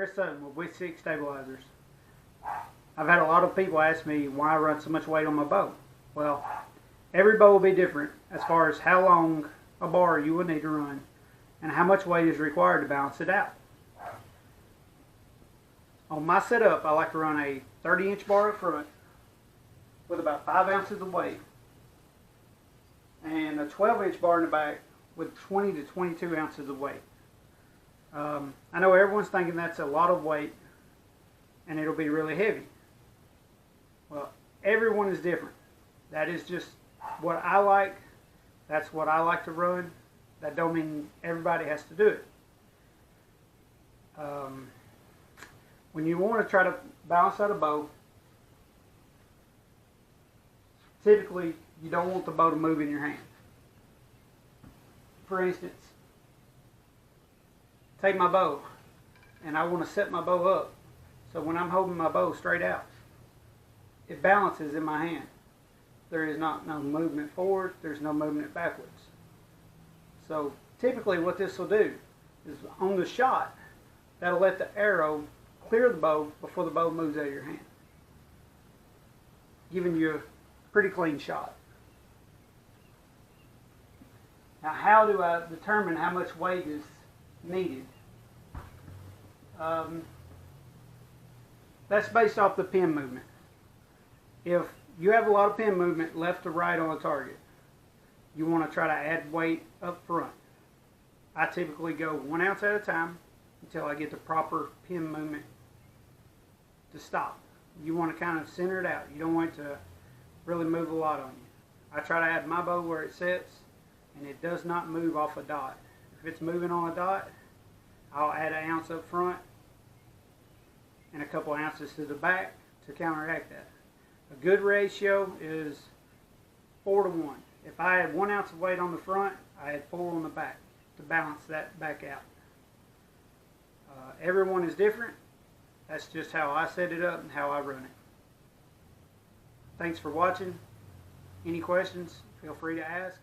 Sutton with WickStick stabilizers. I've had a lot of people ask me why I run so much weight on my bow. Well, every bow will be different as far as how long a bar you will need to run and how much weight is required to balance it out. On my setup, I like to run a 30-inch bar up front with about 5 ounces of weight and a 12-inch bar in the back with 20 to 22 ounces of weight. I know everyone's thinking that's a lot of weight and it'll be really heavy. Well, everyone is different. That is just what I like. That's what I like to run. That don't mean everybody has to do it. When you want to try to balance out a bow, typically you don't want the bow to move in your hand. For instance, take my bow and I want to set my bow up so when I'm holding my bow straight out, it balances in my hand. There is no movement forward, there's no movement backwards. So typically what this will do is on the shot, that'll let the arrow clear the bow before the bow moves out of your hand, giving you a pretty clean shot. Now, how do I determine how much weight is needed? That's based off the pin movement. If you have a lot of pin movement left to right on a target, you want to try to add weight up front. I typically go 1 ounce at a time until I get the proper pin movement to stop. You want to kind of center it out. You don't want it to really move a lot on you. I try to have my bow where it sits and it does not move off a dot. If it's moving on a dot, I'll add an ounce up front and a couple ounces to the back to counteract that. A good ratio is 4 to 1. If I had 1 ounce of weight on the front, I had 4 on the back to balance that back out. Everyone is different. That's just how I set it up and how I run it. Thanks for watching. Any questions, feel free to ask.